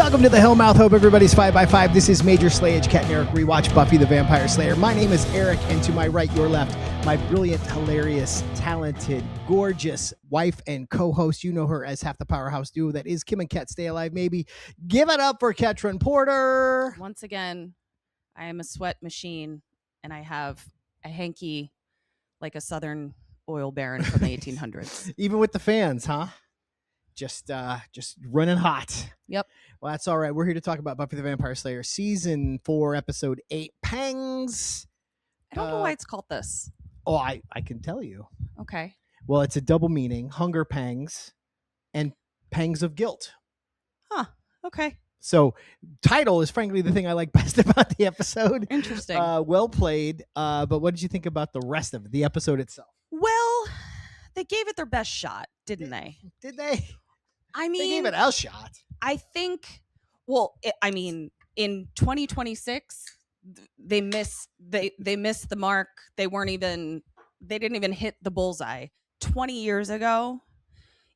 Welcome to the Hellmouth. Hope everybody's 5x5. This is Major Slayage, Ket Arik, Rewatch, Buffy the Vampire Slayer. My name is Eric, and to my right, your left, my brilliant, hilarious, talented, gorgeous wife and co-host. You know her as half the powerhouse duo that is Kim and Ket. Stay alive, maybe. Give it up for Ketrin Porter. Once again, I am a sweat machine, and I have a hanky like a Southern oil baron from the 1800s. Even with the fans, huh? Just running hot. Yep. Well, that's all right. We're here to talk about Buffy the Vampire Slayer, Season 4, Episode 8, Pangs. I don't know why it's called this. Oh, I can tell you. Okay. Well, it's a double meaning, hunger pangs and pangs of guilt. Huh. Okay. So title is frankly the thing I like best about the episode. Interesting. Well played. But what did you think about the rest of it, the episode itself? Well, they gave it their best shot, didn't they? Did they? I mean, they gave it a shot. I think, in 2026, they missed the mark. They didn't even hit the bullseye. 20 years ago,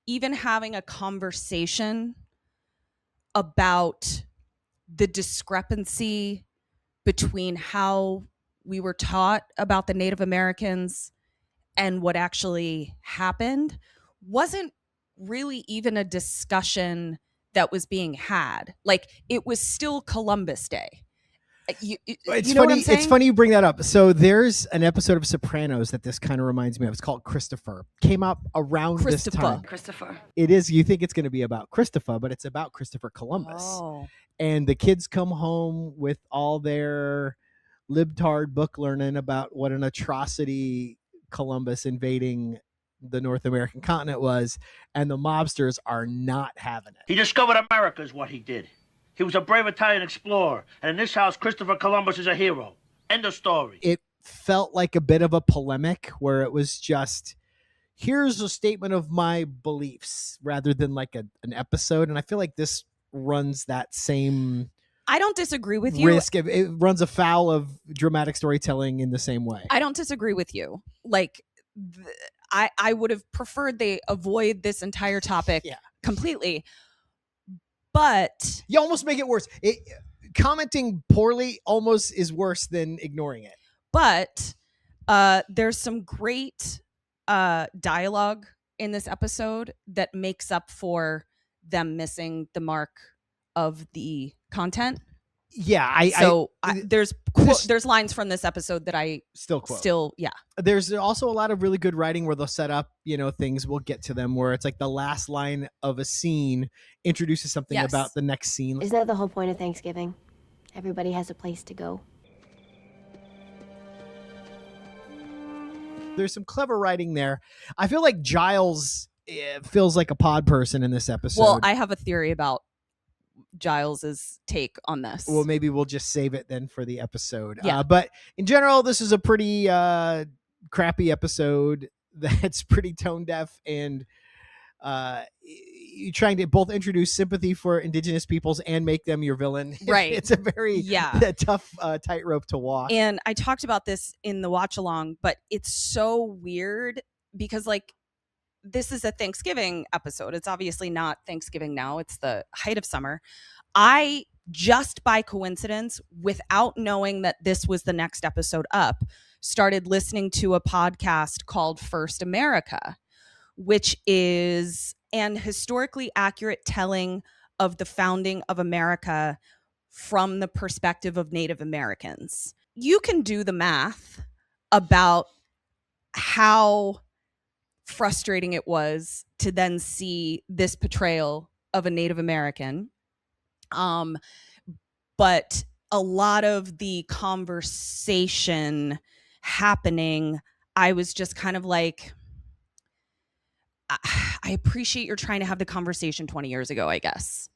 even having a conversation about the discrepancy between how we were taught about the Native Americans and what actually happened wasn't really even a discussion that was being had. Like, it was still Columbus Day. It's you know funny. what I'm saying? It's funny you bring that up. So there's an episode of Sopranos that this kind of reminds me of. It's called Christopher. Came out around this time. Christopher. It is. You think it's going to be about Christopher, but it's about Christopher Columbus. Oh. And the kids come home with all their libtard book learning about what an atrocity Columbus invading the North American continent was, and the mobsters are not having it. He discovered America is what he did. He was a brave Italian explorer, and in this house, Christopher Columbus is a hero. End of story. It felt like a bit of a polemic where it was just, here's a statement of my beliefs rather than like an episode. And I feel like this runs that same I don't disagree with you. risk. It runs afoul of dramatic storytelling in the same way. I don't disagree with you. Like, I would have preferred they avoid this entire topic completely. But you almost make it worse. Commenting poorly almost is worse than ignoring it. But there's some great dialogue in this episode that makes up for them missing the mark of the content. Yeah, there's lines from this episode that I still quote. There's also a lot of really good writing where they'll set up, things, we'll get to them, where it's like the last line of a scene introduces something about the next scene. Isn't that the whole point of Thanksgiving? Everybody has a place to go. There's some clever writing there. I feel like Giles feels like a pod person in this episode. Well, I have a theory about Giles's take on this. Well, maybe we'll just save it then for the episode. Yeah. But in general, this is a pretty crappy episode that's pretty tone deaf, and you're trying to both introduce sympathy for indigenous peoples and make them your villain. Right. It's a very tough tightrope to walk. And I talked about this in the watch along, but it's so weird because, like, this is a Thanksgiving episode. It's obviously not Thanksgiving now. It's the height of summer. I, just by coincidence, without knowing that this was the next episode up, started listening to a podcast called First America, which is an historically accurate telling of the founding of America from the perspective of Native Americans. You can do the math about how frustrating it was to then see this portrayal of a Native American. But a lot of the conversation happening, I was just kind of like, I appreciate you're trying to have the conversation 20 years ago, I guess.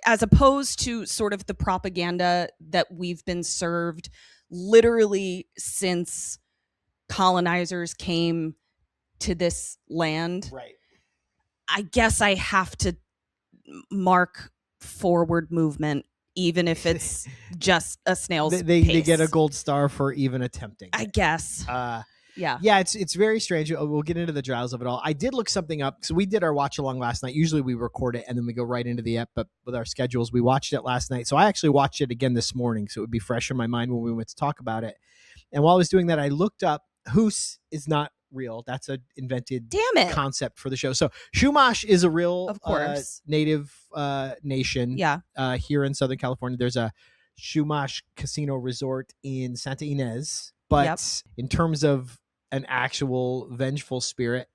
As opposed to sort of the propaganda that we've been served literally since colonizers came to this land. Right. I guess I have to mark forward movement, even if it's just a snail's they pace. get a gold star for even attempting. I guess. Yeah. Yeah, it's very strange. We'll get into the trials of it all. I did look something up. So we did our watch along last night. Usually we record it and then we go right into the ep, but with our schedules, we watched it last night. So I actually watched it again this morning, so it would be fresh in my mind when we went to talk about it. And while I was doing that, I looked up Hoos is not real. That's an invented concept for the show. So Chumash is a real Of course. native nation. Yeah. Here in Southern California, there's a Chumash casino resort in Santa Ynez. But in terms of an actual vengeful spirit,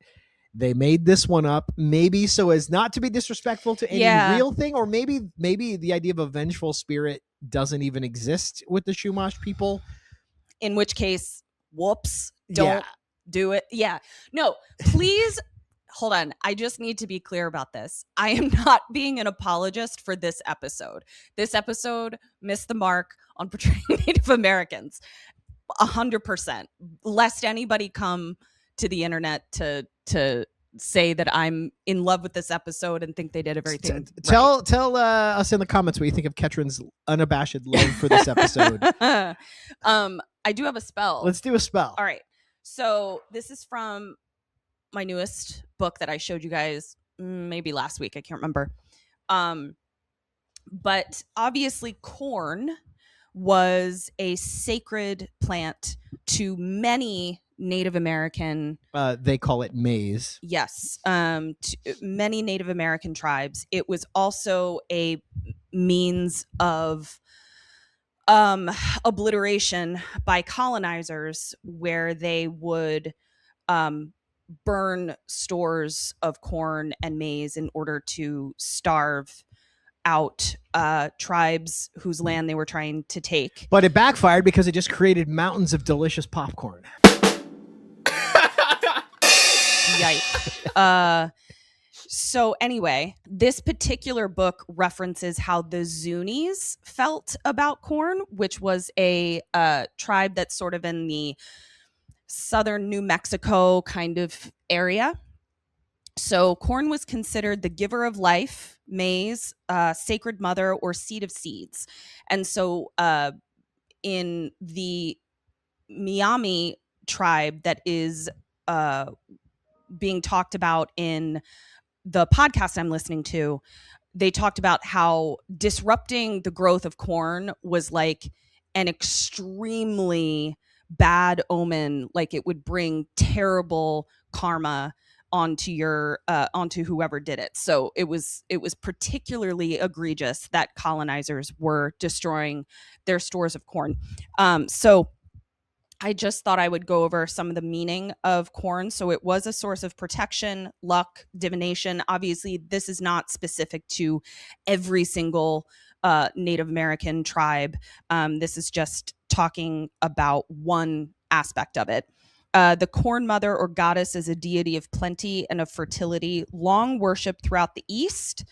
they made this one up, maybe so as not to be disrespectful to any real thing, or maybe the idea of a vengeful spirit doesn't even exist with the Chumash people. In which case, whoops, don't do it. Yeah. No, please hold on. I just need to be clear about this. I am not being an apologist for this episode. This episode missed the mark on portraying Native Americans. 100%. Lest anybody come to the internet to say that I'm in love with this episode and think they did everything. Tell us in the comments what you think of Ketrin's unabashed love for this episode. I do have a spell. Let's do a spell. All right. So this is from my newest book that I showed you guys maybe last week. I can't remember. But obviously corn was a sacred plant to many Native American. They call it maize. Yes. To many Native American tribes. It was also a means of obliteration by colonizers, where they would burn stores of corn and maize in order to starve out tribes whose land they were trying to take. But it backfired because it just created mountains of delicious popcorn. Yikes. So anyway, this particular book references how the Zunis felt about corn, which was a tribe that's sort of in the southern New Mexico kind of area. So corn was considered the giver of life, maize, sacred mother, or seed of seeds. And so in the Miami tribe that is being talked about in the podcast I'm listening to, they talked about how disrupting the growth of corn was like an extremely bad omen. Like it would bring terrible karma onto whoever did it. So it was particularly egregious that colonizers were destroying their stores of corn. So I just thought I would go over some of the meaning of corn. So it was a source of protection, luck, divination. Obviously, this is not specific to every single Native American tribe. This is just talking about one aspect of it. The corn mother or goddess is a deity of plenty and of fertility, long worshipped throughout the East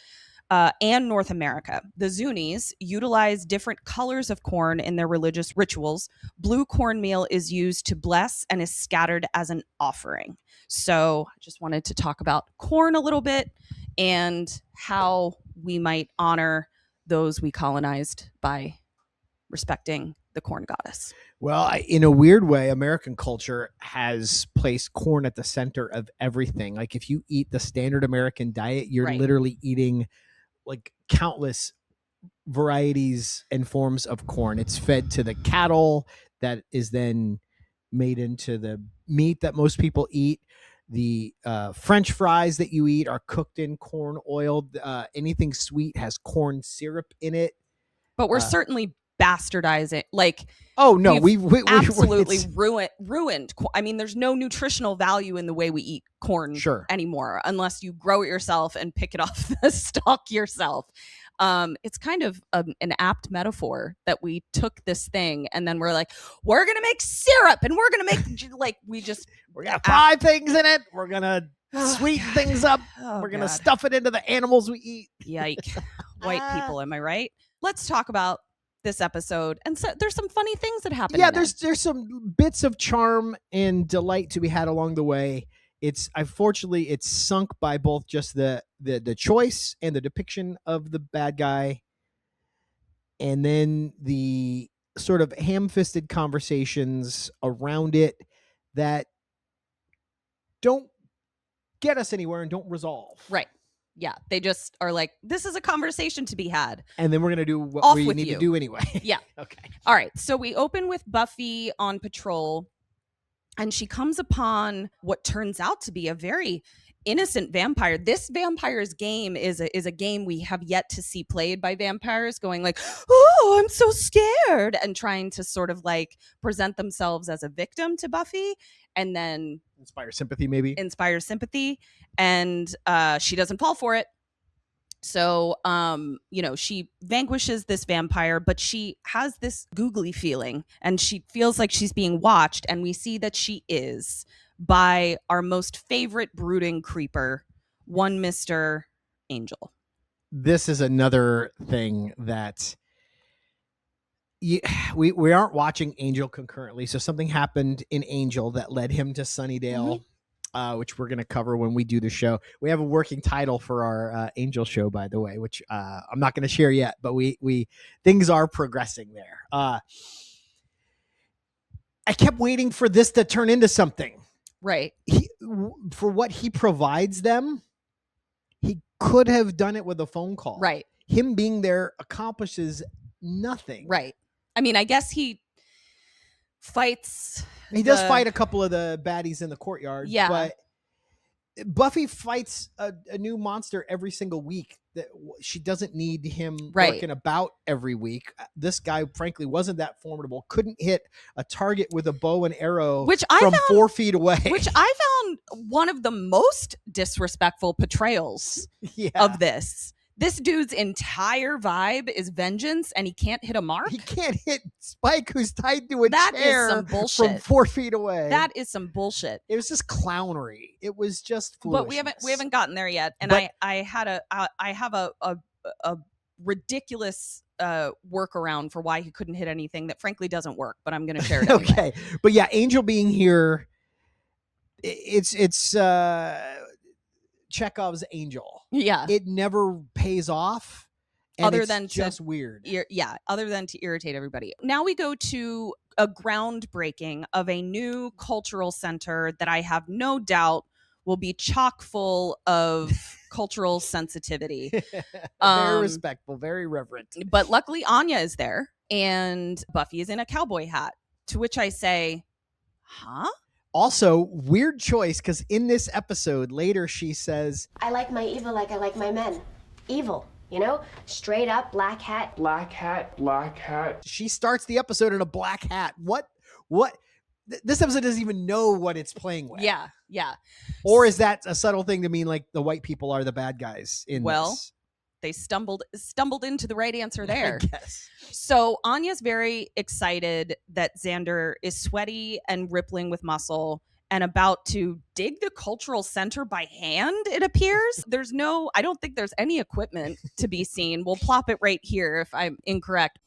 and North America. The Zunis utilize different colors of corn in their religious rituals. Blue cornmeal is used to bless and is scattered as an offering. So I just wanted to talk about corn a little bit and how we might honor those we colonized by respecting the corn goddess. Well, in a weird way, American culture has placed corn at the center of everything. Like if you eat the standard American diet, you're literally eating like countless varieties and forms of corn. It's fed to the cattle that is then made into the meat that most people eat. The French fries that you eat are cooked in corn oil. Anything sweet has corn syrup in it. But we're certainly bastardizing. Like, oh no, we absolutely ruined. I mean, there's no nutritional value in the way we eat corn anymore, unless you grow it yourself and pick it off the stalk yourself. It's kind of an apt metaphor that we took this thing and then we're like, we're gonna make syrup and we're gonna make we're gonna fry things in it. We're gonna sweeten things up. We're gonna stuff it into the animals we eat. Yike. White people, am I right? Let's talk about this episode. And so there's some funny things that happen. Yeah, there's some bits of charm and delight to be had along the way. It's unfortunately it's sunk by both just the choice and the depiction of the bad guy, and then the sort of ham-fisted conversations around it that don't get us anywhere and don't resolve. Right. Yeah. They just are like, this is a conversation to be had. And then we're going to do what Off we with need you. to do anyway. Yeah. Okay. All right. So we open with Buffy on patrol, and she comes upon what turns out to be a very innocent vampire. This vampire's game is a game we have yet to see played by vampires, going like, oh, I'm so scared, and trying to sort of like present themselves as a victim to Buffy, and then Inspire sympathy, maybe. inspire sympathy, and she doesn't fall for it. So, she vanquishes this vampire, but she has this googly feeling, and she feels like she's being watched, and we see that she is, by our most favorite brooding creeper, one Mr. Angel. This is another thing that we aren't watching Angel concurrently. So something happened in Angel that led him to Sunnydale, which we're going to cover when we do the show. We have a working title for our Angel show, by the way, which I'm not going to share yet, but we things are progressing there. I kept waiting for this to turn into something. Right. For what he provides them, he could have done it with a phone call. Right. Him being there accomplishes nothing. Right. I mean, I guess he fights. He does fight a couple of the baddies in the courtyard. Yeah. But Buffy fights a new monster every single week. That she doesn't need him working about every week. This guy, frankly, wasn't that formidable. Couldn't hit a target with a bow and arrow from 4 feet away. Which I found one of the most disrespectful portrayals of this. This dude's entire vibe is vengeance, and he can't hit a mark. He can't hit Spike, who's tied to a chair is some bullshit. From 4 feet away. That is some bullshit. It was just clownery. It was just foolishness. But we haven't gotten there yet. And I have a ridiculous workaround for why he couldn't hit anything that frankly doesn't work. But I'm going to share it anyway. Okay, but yeah, Angel being here, it's Chekhov's Angel. Yeah. It never pays off. And other it's than just weird. Other than to irritate everybody. Now we go to a groundbreaking of a new cultural center that I have no doubt will be chock full of cultural sensitivity. Very respectful, very reverent. But luckily Anya is there, and Buffy is in a cowboy hat, to which I say, huh? Also, weird choice, because in this episode, later she says, I like my evil like I like my men. Evil, you know? Straight up, black hat. Black hat, black hat. She starts the episode in a black hat. What? This episode doesn't even know what it's playing with. Yeah. Or is that a subtle thing to mean like the white people are the bad guys in this? They stumbled into the right answer there. I guess. So Anya's very excited that Xander is sweaty and rippling with muscle and about to dig the cultural center by hand, it appears. I don't think there's any equipment to be seen. We'll plop it right here if I'm incorrect.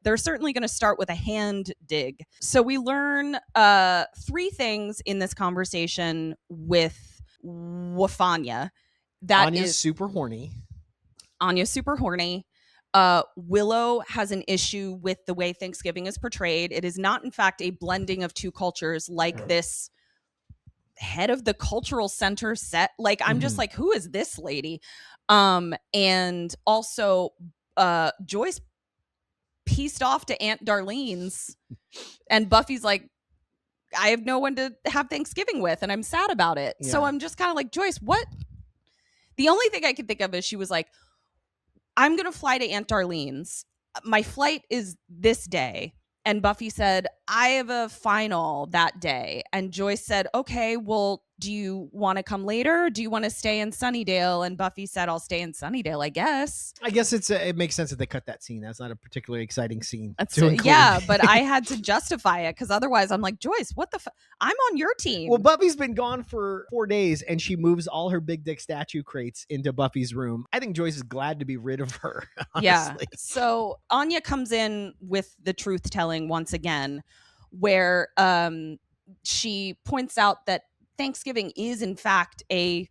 They're certainly going to start with a hand dig. So we learn 3 things in this conversation with Wafanya. Anya's super horny. Anya's super horny. Willow has an issue with the way Thanksgiving is portrayed. It is not, in fact, a blending of 2 cultures like this head of the cultural center set. Like, I'm just like, who is this lady? And also, Joyce pieced off to Aunt Darlene's, and Buffy's like, I have no one to have Thanksgiving with, and I'm sad about it. Yeah. So I'm just kind of like, Joyce, what? The only thing I could think of is she was like, I'm going to fly to Aunt Darlene's. My flight is this day. And Buffy said, I have a final that day. And Joyce said, okay, well, do you want to come later? Or do you want to stay in Sunnydale? And Buffy said, I'll stay in Sunnydale, I guess. I guess it makes sense that they cut that scene. That's not a particularly exciting scene. Yeah, but I had to justify it because otherwise I'm like, Joyce, what the I'm on your team. Well, Buffy's been gone for 4 days and she moves all her big dick statue crates into Buffy's room. I think Joyce is glad to be rid of her, honestly. Yeah. So Anya comes in with the truth telling once again, where she points out that Thanksgiving is in fact a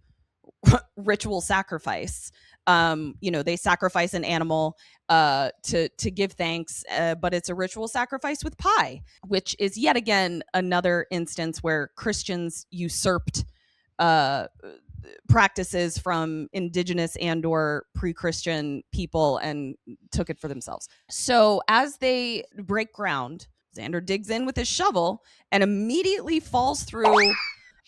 ritual sacrifice. They sacrifice an animal to give thanks, but it's a ritual sacrifice with pie, which is yet again another instance where Christians usurped practices from indigenous and or pre-Christian people and took it for themselves. So as they break ground, Xander digs in with his shovel and immediately falls through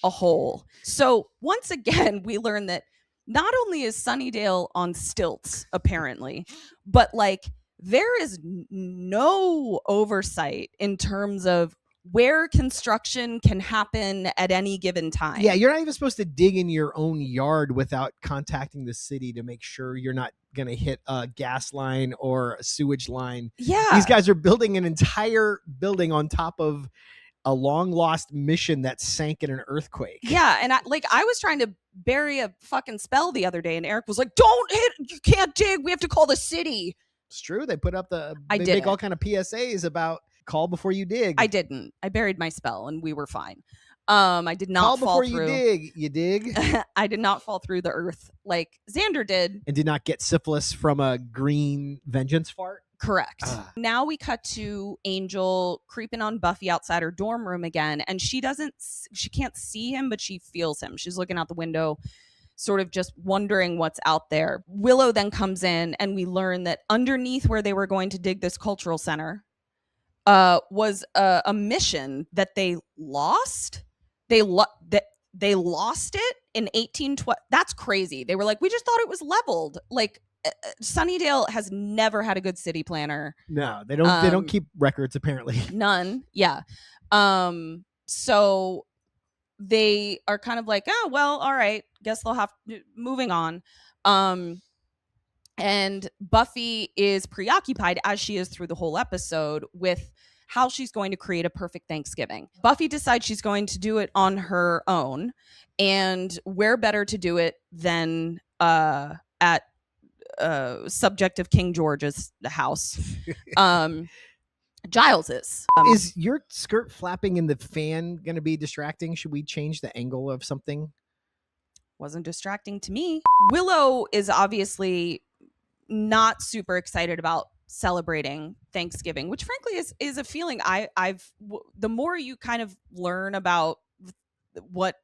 a hole. So once again, we learn that not only is Sunnydale on stilts, apparently, but like there is no oversight in terms of where construction can happen at any given time. Yeah, you're not even supposed to dig in your own yard without contacting the city to make sure you're not going to hit a gas line or a sewage line. Yeah. These guys are building an entire building on top of a long lost mission that sank in an earthquake. Yeah, and I was trying to bury a fucking spell the other day, and Eric was like, "Don't hit! You can't dig. We have to call the city." It's true. They put up they didn't. make all kind of PSAs about call before you dig. I didn't. I buried my spell, and we were fine. I did not call fall before through. you dig. You dig. I did not fall through the earth like Xander did. And did not get syphilis from a green vengeance fart. Correct. Now we cut to Angel creeping on Buffy outside her dorm room again, and she can't see him, but she feels him. She's looking out the window, sort of just wondering what's out there. Willow then comes in, and we learn that underneath where they were going to dig this cultural center was a mission that they lost. They lost it in 1812. That's crazy. They were like, we just thought it was leveled. Like, Sunnydale has never had a good city planner. No, they don't. They don't keep records apparently. None. Yeah. So they are kind of like, oh well, all right. Guess they'll have moving on. And Buffy is preoccupied, as she is through the whole episode, with how she's going to create a perfect Thanksgiving. Buffy decides she's going to do it on her own, and where better to do it than at subject of King George's house. Giles's. Is your skirt flapping in the fan going to be distracting? Should we change the angle of something? Wasn't distracting to me. Willow is obviously not super excited about celebrating Thanksgiving, which frankly is a feeling the more you kind of learn about what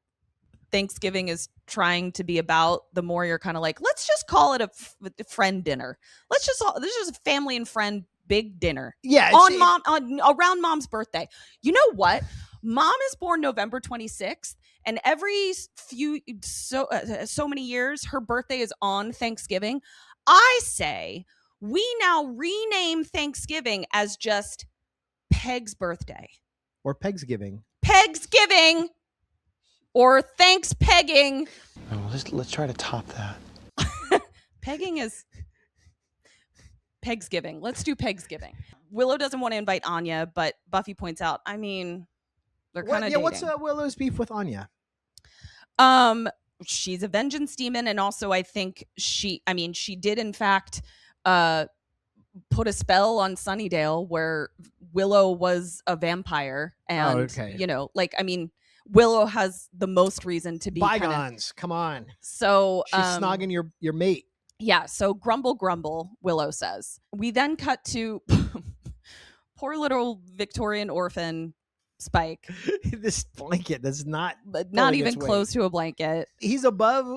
Thanksgiving is trying to be about, the more you're kind of like, let's just call it a friend dinner. This is a family and friend big dinner. Yeah, around mom's birthday. You know what? Mom is born November 26th, and every few so many years her birthday is on Thanksgiving. I say we now rename Thanksgiving as just Peg's birthday. Or Pegsgiving. Pegsgiving. Or thanks pegging. Oh, let's try to top that. Pegging is Pegsgiving. Let's do Pegsgiving. Willow doesn't want to invite Anya, but Buffy points out, I mean, they're kind of dating. What's Willow's beef with Anya? She's a vengeance demon, and also I think she did in fact put a spell on Sunnydale where Willow was a vampire, and Willow has the most reason to be bygones. Come on. So she's snogging your mate. Yeah. So grumble, Willow says. We then cut to poor little Victorian orphan Spike. This blanket that's not even close to a blanket. He's above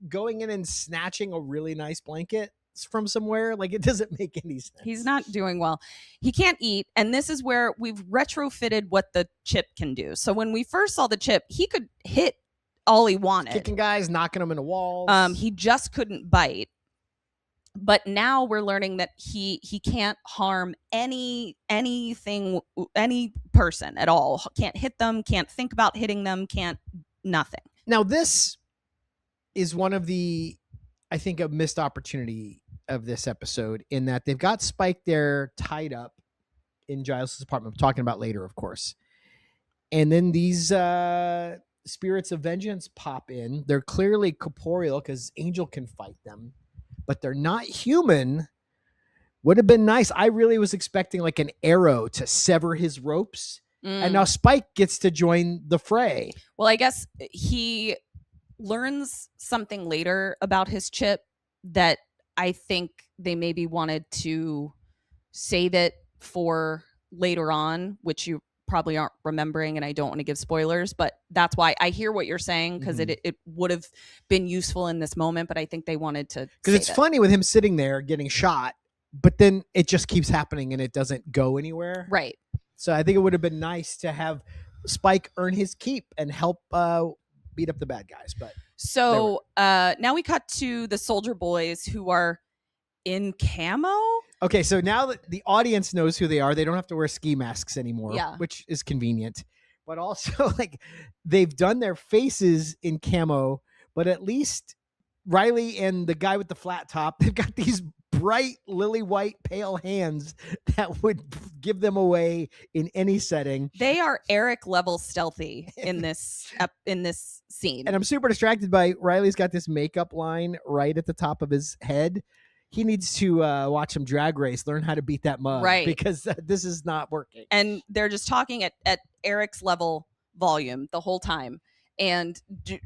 going in and snatching a really nice blanket from somewhere. Like, it doesn't make any sense. He's not doing well. He can't eat, and this is where we've retrofitted what the chip can do. So when we first saw the chip, he could hit all he wanted, kicking guys, knocking them into walls. He just couldn't bite. But now we're learning that he can't harm any person at all. Can't hit them, can't think about hitting them, can't nothing. Now this is one of the, I think, a missed opportunity of this episode, in that they've got Spike there tied up in Giles' apartment. I'm talking about later, of course. And then these spirits of vengeance pop in. They're clearly corporeal because Angel can fight them, but they're not human. Would have been nice. I really was expecting like an arrow to sever his ropes. And now Spike gets to join the fray. Well, I guess he learns something later about his chip that I think they maybe wanted to save it for later on, which you probably aren't remembering, and I don't want to give spoilers, but that's why I hear what you're saying, because it would have been useful in this moment, but I think they wanted to, because it's funny with him sitting there getting shot, but then it just keeps happening and it doesn't go anywhere. Right. So I think it would have been nice to have Spike earn his keep and help beat up the bad guys. But so now we cut to the soldier boys who are in camo. Okay, so now that the audience knows who they are, they don't have to wear ski masks anymore, Yeah. which is convenient. But also, like, they've done their faces in camo, but at least Riley and the guy with the flat top, they've got these bright lily white pale hands that would give them away in any setting. They are Arik level stealthy in this scene. And I'm super distracted by Riley's got this makeup line right at the top of his head. He needs to watch some Drag Race, learn how to beat that mug, right? Because this is not working. And they're just talking at Arik's level volume the whole time, and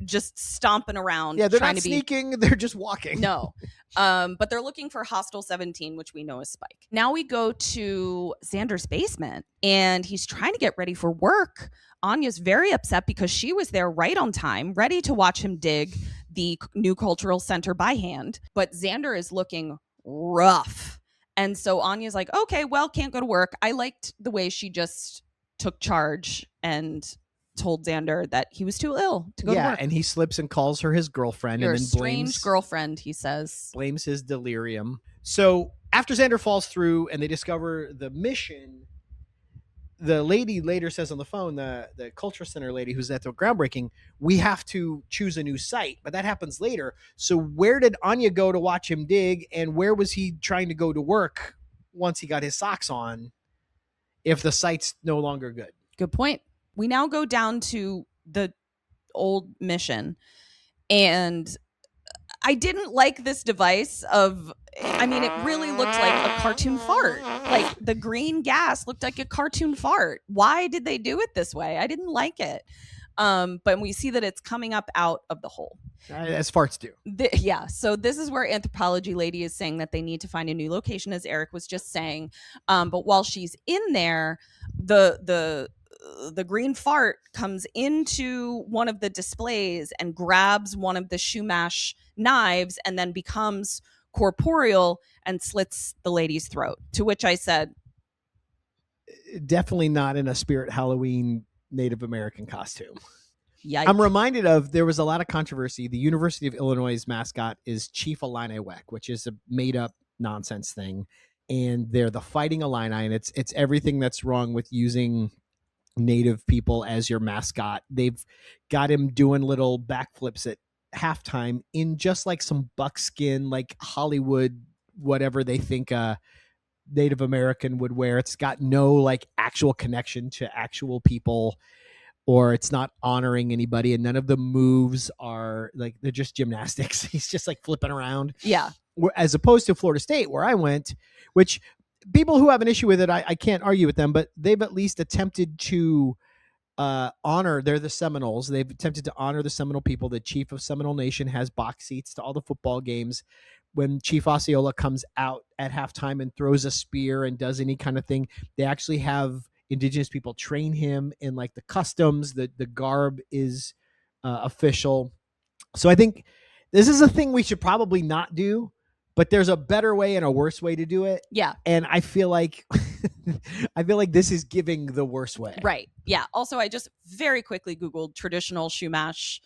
just stomping around. Yeah, they're trying not to sneaking; they're just walking. No, but they're looking for Hostile 17, which we know is Spike. Now we go to Xander's basement, and he's trying to get ready for work. Anya's very upset because she was there right on time, ready to watch him dig the new cultural center by hand. But Xander is looking rough. And so Anya's like, okay, well, can't go to work. I liked the way she just took charge and told Xander that he was too ill to go to work. And he slips and calls her his girlfriend. You're and then a strange girlfriend, he says. Blames his delirium. So after Xander falls through and they discover the mission, the lady later says on the phone, the culture center lady who's at the groundbreaking, we have to choose a new site, but that happens later. So where did Anya go to watch him dig, and where was he trying to go to work once he got his socks on if the site's no longer good? Good point. We now go down to the old mission, and I didn't like this device of, I mean, it really looked like a cartoon fart. Like the green gas looked like a cartoon fart. Why did they do it this way? I didn't like it. But we see that it's coming up out of the hole. As farts do. So this is where Anthropology Lady is saying that they need to find a new location, as Arik was just saying. But while she's in there, the green fart comes into one of the displays and grabs one of the Shumash knives and then becomes corporeal and slits the lady's throat. To which I said, definitely not in a Spirit Halloween Native American costume. Yikes. I'm reminded of, there was a lot of controversy. The University of Illinois' mascot is Chief Illini Weck, which is a made up nonsense thing. And they're the Fighting Illini, and it's everything that's wrong with using Native people as your mascot. They've got him doing little backflips at halftime in just like some buckskin, like Hollywood, whatever they think a Native American would wear. It's got no like actual connection to actual people, or it's not honoring anybody, and none of the moves are like, they're just gymnastics. He's just like flipping around. Yeah. As opposed to Florida State, where I went, which people who have an issue with it, I can't argue with them, but they've at least attempted to honor, they're the Seminoles. They've attempted to honor the Seminole people. The chief of Seminole Nation has box seats to all the football games. When Chief Osceola comes out at halftime and throws a spear and does any kind of thing, they actually have indigenous people train him in like the customs. The garb is official. So I think this is a thing we should probably not do, but there's a better way and a worse way to do it. Yeah. And I feel like this is giving the worst way. Right. Yeah. Also, I just very quickly Googled traditional Shumash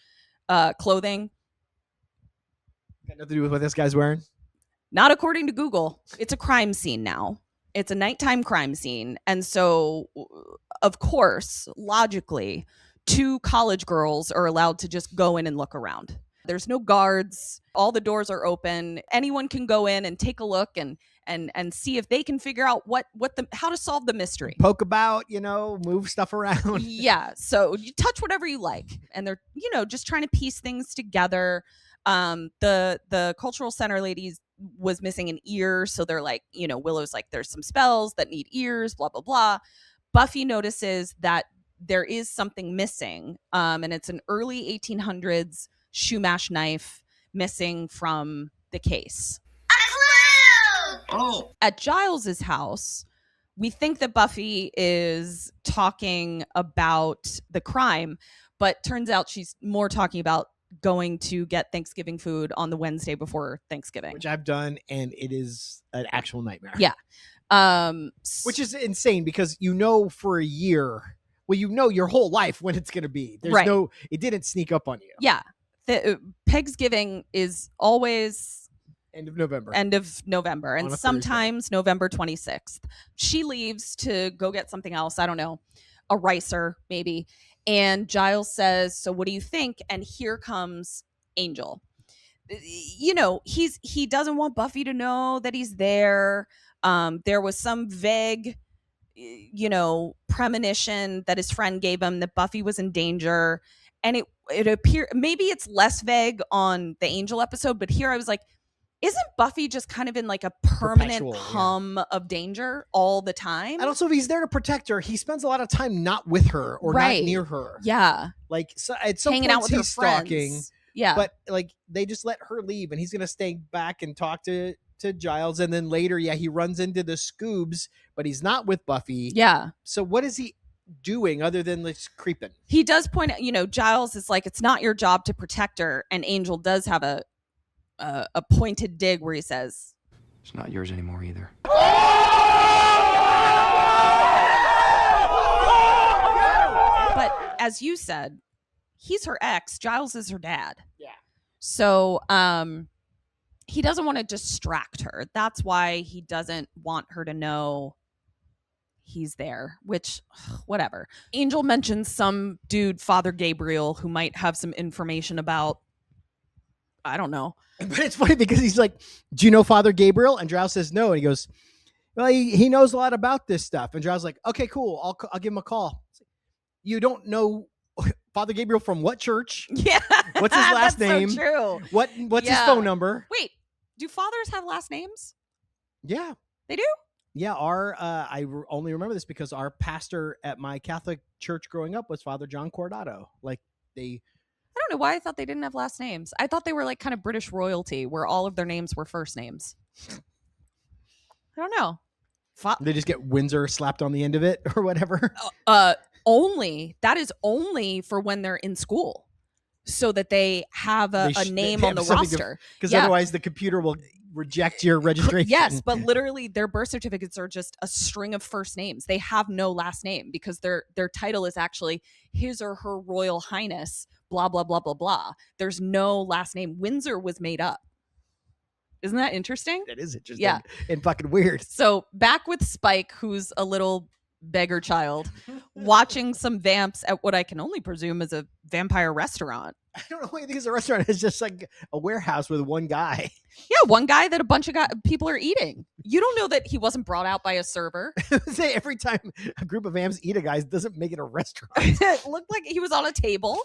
clothing. Got nothing to do with what this guy's wearing? Not according to Google. It's a crime scene now. It's a nighttime crime scene. And so, of course, logically, 2 college girls are allowed to just go in and look around. There's no guards. All the doors are open. Anyone can go in and take a look and see if they can figure out how to solve the mystery. Poke about, move stuff around. Yeah. So you touch whatever you like. And they're, just trying to piece things together. The cultural center ladies was missing an ear. So they're like, Willow's like, there's some spells that need ears, blah, blah, blah. Buffy notices that there is something missing. And it's an early 1800s Shumash knife missing from the case. I've At Giles's house, we think that Buffy is talking about the crime, but turns out she's more talking about going to get Thanksgiving food on the Wednesday before Thanksgiving. Which I've done, and it is an actual nightmare. Yeah. Which is insane because you know for a year, well, you know your whole life when it's going to be. There's Right. It didn't sneak up on you. Yeah. Pegsgiving is always End of November. And sometimes November 26th. She leaves to go get something else. I don't know, a ricer maybe. And Giles says, "So what do you think?" And here comes Angel. You know, he doesn't want Buffy to know that he's there. There was some vague, premonition that his friend gave him that Buffy was in danger. And it appeared, maybe it's less vague on the Angel episode, but here I was like, isn't Buffy just kind of in like a permanent Perpetual, hum of danger all the time? And also, if he's there to protect her, he spends a lot of time not with her or Right. not near her. Yeah. Like, so at some Hanging points out with her he's stalking. friends. Yeah. But like they just let her leave, and he's gonna stay back and talk to Giles, and then later, he runs into the Scoobs, but he's not with Buffy. Yeah. So what is he doing other than like creeping? He does point out, Giles is like, it's not your job to protect her, and Angel does have a pointed dig where he says, "It's not yours anymore either." But as you said, he's her ex. Giles is her dad. Yeah. So he doesn't want to distract her. That's why he doesn't want her to know he's there, which, whatever. Angel mentions some dude, Father Gabriel, who might have some information about, I don't know. But it's funny because he's like, "Do you know Father Gabriel?" And Giles says no. And he goes, "Well, he knows a lot about this stuff." And Giles is like, "Okay, cool. I'll give him a call." You don't know Father Gabriel from what church? Yeah. What's his last That's name? So true. What's his Yeah. phone number? Wait, do fathers have last names? Yeah. They do? Yeah, only remember this because our pastor at my Catholic church growing up was Father John Cordato. Like I don't know why I thought they didn't have last names. I thought they were like kind of British royalty where all of their names were first names. I don't know. they just get Windsor slapped on the end of it or whatever. That is only for when they're in school so that they have a name on the roster. Because otherwise the computer will reject your registration. Yes, but literally their birth certificates are just a string of first names. They have no last name because their title is actually His or Her Royal Highness, blah, blah, blah, blah, blah. There's no last name. Windsor was made up. Isn't that interesting? That is interesting. Yeah. And fucking weird. So back with Spike, who's a little beggar child, watching some vamps at what I can only presume is a vampire restaurant. I don't know why you think it's a restaurant. It's just like a warehouse with one guy. Yeah, one guy that a bunch of people are eating. You don't know that he wasn't brought out by a server. Say every time a group of vamps eat a guy, it doesn't make it a restaurant. It looked like he was on a table.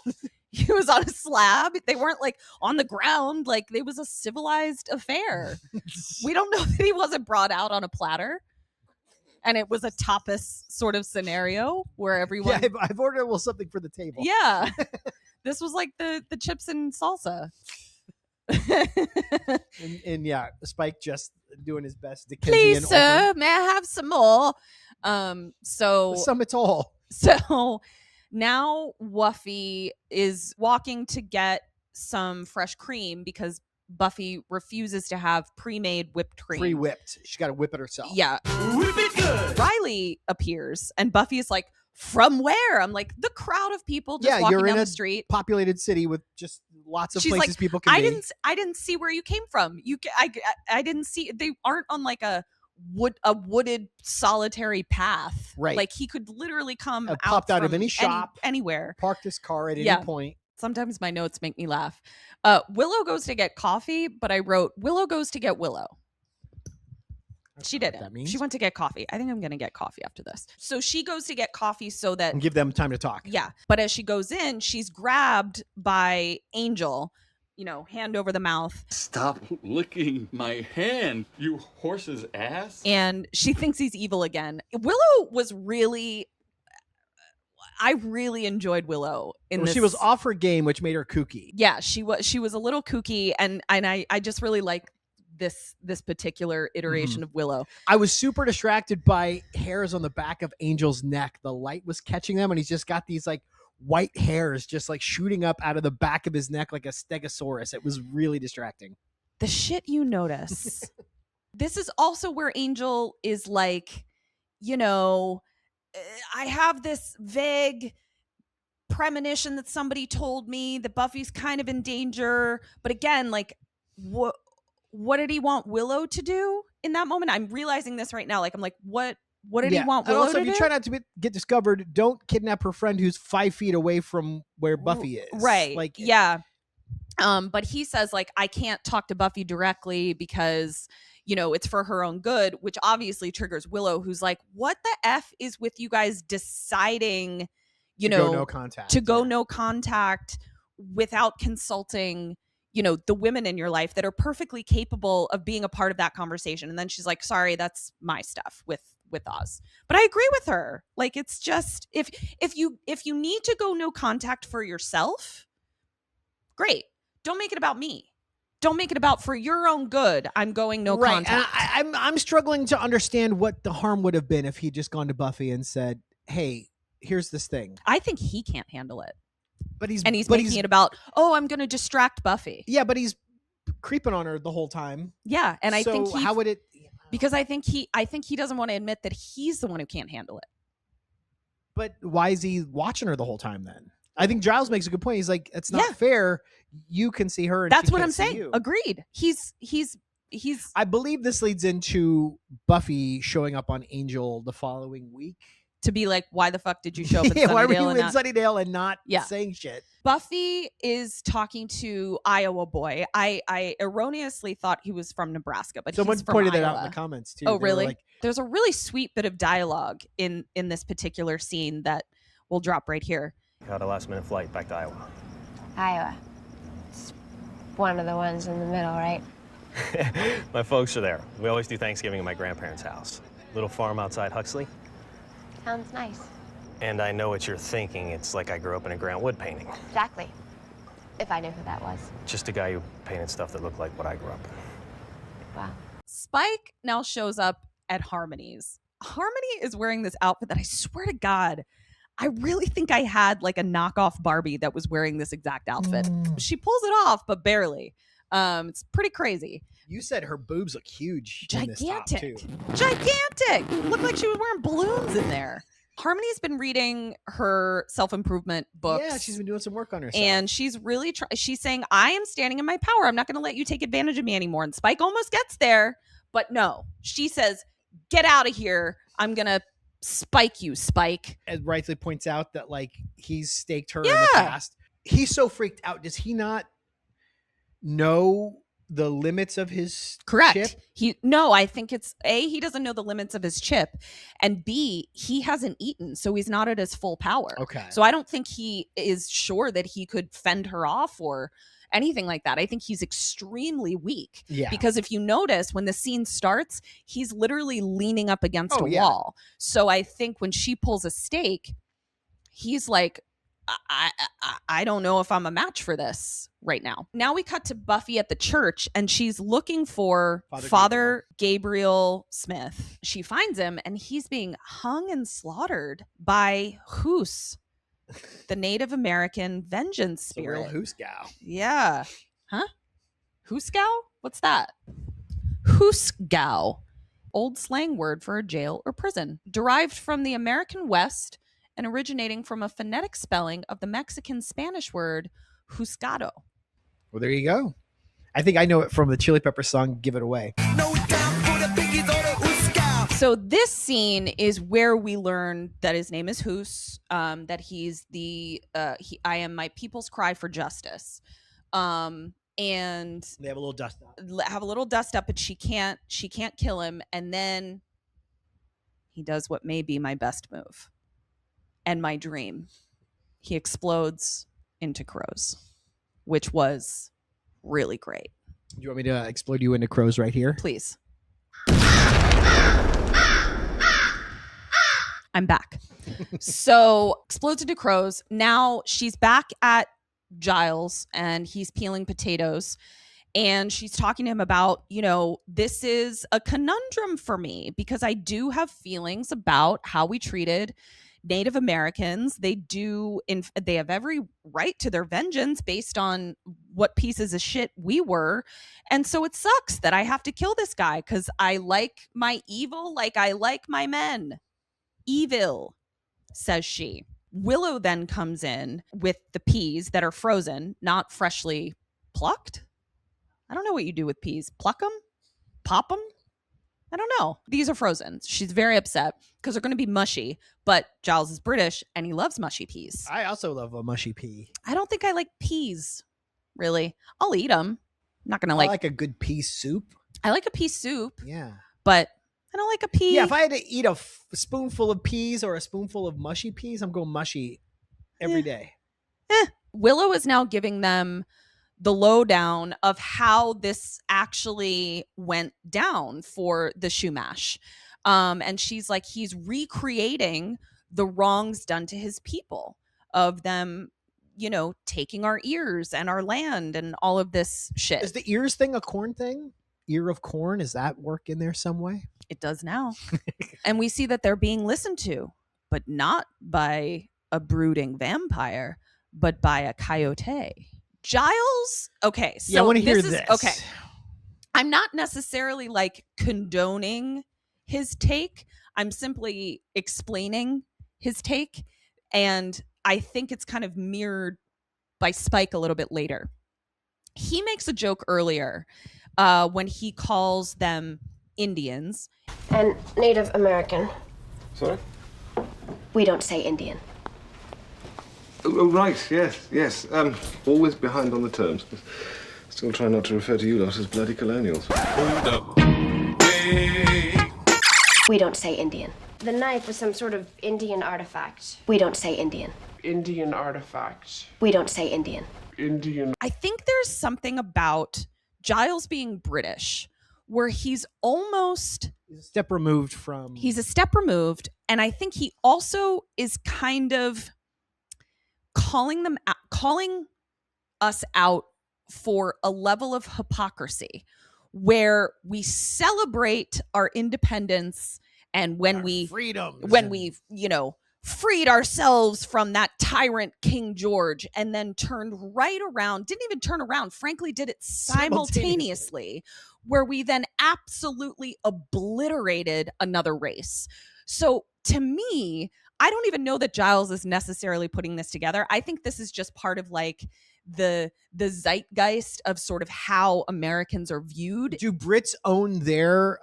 He was on a slab. They weren't like on the ground. Like it was a civilized affair. We don't know that he wasn't brought out on a platter. And it was a tapas sort of scenario where everyone. Yeah, I've ordered a little something for the table. Yeah. This was like the chips and salsa. and yeah, Spike just doing his best. Dickensian Please, sir, open. may I have some more? Some it's all. So now Wuffy is walking to get some fresh cream because Buffy refuses to have pre-made whipped cream. Pre-whipped. She's got to whip it herself. Yeah. Whip it good. Riley appears and Buffy is like, "From where?" I'm like, the crowd of people just walking you're down in the a street. Populated city with just lots of She's places like, people can be. I didn't see where you came from. I didn't see. They aren't on like a wooded solitary path. Right. Like he could literally come out popped out of from any shop. anywhere. Parked his car at Yeah. any point. Sometimes my notes make me laugh. Willow goes to get coffee, but I wrote Willow goes to get Willow. She That's not what that didn't. means. She went to get coffee. I think I'm going to get coffee after this. So she goes to get coffee so that And give them time to talk. yeah. But as she goes in, she's grabbed by Angel, hand over the mouth. Stop licking my hand, you horse's ass. And she thinks he's evil again. Willow was really, I really enjoyed Willow in this. She was off her game, which made her kooky. Yeah, she was a little kooky, and I just really like this particular iteration of Willow. I was super distracted by hairs on the back of Angel's neck. The light was catching them, and he's just got these like white hairs just like shooting up out of the back of his neck like a stegosaurus. It was really distracting. The shit you notice. This is also where Angel is like, you know, I have this vague premonition that somebody told me that Buffy's kind of in danger. But again, like, what did he want Willow to do in that moment? I'm realizing this right now. Like, I'm like, what did he want Willow also, to if you do? try not to get discovered, don't kidnap her friend who's 5 feet away from where Buffy is. Right. Like, yeah. But he says, like, I can't talk to Buffy directly because, you know, it's for her own good, which obviously triggers Willow, who's like, what the F is with you guys deciding, you know, go no contact. To go no contact without consulting, you know, the women in your life that are perfectly capable of being a part of that conversation. And then she's like, sorry, that's my stuff with Oz. But I agree with her. Like, it's just, if you need to go no contact for yourself, great. Don't make it about me. Don't make it about, for your own good, I'm going no contact. And I'm struggling to understand what the harm would have been if he'd just gone to Buffy and said, hey, here's this thing. I think he can't handle it. But he's making it about, oh, I'm going to distract Buffy. Yeah, but he's creeping on her the whole time. Yeah, and I think how would it? Because I think he doesn't want to admit that he's the one who can't handle it. But why is he watching her the whole time then? I think Giles makes a good point. He's like, it's not fair. You can see her. And that's she what can't I'm see saying. you. Agreed. He's. I believe this leads into Buffy showing up on Angel the following week to be like, why the fuck did you show up in Sunnydale? Why were you in Sunnydale and not saying shit? Buffy is talking to Iowa boy. I erroneously thought he was from Nebraska, but someone he's from pointed Iowa. that out in the comments too. Oh, really? Like, there's a really sweet bit of dialogue in this particular scene that we'll drop right here. Got a last-minute flight back to Iowa. Iowa. It's one of the ones in the middle, right? My folks are there. We always do Thanksgiving at my grandparents' house. Little farm outside Huxley. Sounds nice. And I know what you're thinking. It's like I grew up in a Grant Wood painting. Exactly. If I knew who that was. Just a guy who painted stuff that looked like what I grew up in. Wow. Spike now shows up at Harmony's. Harmony is wearing this outfit that I swear to God, I really think I had like a knockoff Barbie that was wearing this exact outfit. She pulls it off, but barely. It's pretty crazy. You said her boobs look huge. Gigantic. In this top too. Gigantic. Looked like she was wearing balloons in there. Harmony's been reading her self-improvement books. Yeah, she's been doing some work on herself. And she's really she's saying, I am standing in my power. I'm not going to let you take advantage of me anymore. And Spike almost gets there, but no. She says, get out of here. I'm going to spike you, Spike. As rightly points out that like he's staked her in the past. He's so freaked out. Does he not know the limits of his Correct. chip? I think it's A, he doesn't know the limits of his chip, and B, he hasn't eaten, so he's not at his full power. Okay. So I don't think he is sure that he could fend her off or anything like that. I think he's extremely weak. Yeah. Because if you notice, when the scene starts, he's literally leaning up against a yeah. wall. So I think when she pulls a stake, he's like, I don't know if I'm a match for this right now. Now we cut to Buffy at the church, and she's looking for Father Gabriel Smith. She finds him, and he's being hung and slaughtered by Hoos, the Native American vengeance spirit. The real Hoosgow. Yeah. Huh? Hoosgow? What's that? Hoosgow. Old slang word for a jail or prison. Derived from the American West and originating from a phonetic spelling of the Mexican Spanish word juzgado. Well, there you go. I think I know it from the Chili Pepper song, Give It Away. So this scene is where we learn that his name is Hoos, that he's I am my people's cry for justice. And they have a little dust up. But she can't kill him. And then he does what may be my best move and my dream. He explodes into crows, which was really great. Do you want me to explode you into crows right here? Please. I'm back. So explodes into crows. Now she's back at Giles, and he's peeling potatoes. And she's talking to him about, this is a conundrum for me because I do have feelings about how we treated Native Americans. They have every right to their vengeance based on what pieces of shit we were. And so it sucks that I have to kill this guy because I like my evil like I like my men. Evil, says she. Willow then comes in with the peas that are frozen, not freshly plucked. I don't know what you do with peas. Pluck them? Pop them? I don't know. These are frozen. She's very upset because they're going to be mushy, but Giles is British and he loves mushy peas. I also love a mushy pea. I don't think I like peas, really. I'll eat them. I'm not going to I like a good pea soup. I like a pea soup. Yeah. But I don't like a pea. Yeah, if I had to eat a spoonful of peas or a spoonful of mushy peas, I'm going mushy every day. Willow is now giving them the lowdown of how this actually went down for the Shumash. And she's like, he's recreating the wrongs done to his people of them, taking our ears and our land and all of this shit. Is the ears thing a corn thing? Ear of corn? Does that work in there some way? It does now. And we see that they're being listened to, but not by a brooding vampire, but by a coyote. Giles, okay, so yeah, I want to hear this. Okay, I'm not necessarily like condoning his take. I'm simply explaining his take, and I think it's kind of mirrored by Spike a little bit later. He makes a joke earlier when he calls them Indians And Native American. Sorry? We don't say Indian. Oh, right, yes. Always behind on the terms. Still trying not to refer to you lot as bloody colonials. Hold up. Wait. We don't say Indian. The knife was some sort of Indian artifact. We don't say Indian. Indian artifact. We don't say Indian. Indian. I think there's something about Giles being British where he's almost He's a step removed from... He's a step removed, and I think he also is kind of calling us out for a level of hypocrisy where we celebrate our independence and when we freed ourselves from that tyrant King George, and then turned right around, didn't even turn around, frankly did it simultaneously, where we then absolutely obliterated another race. So to me, I don't even know that Giles is necessarily putting this together. I think this is just part of like the zeitgeist of sort of how Americans are viewed. Do Brits own their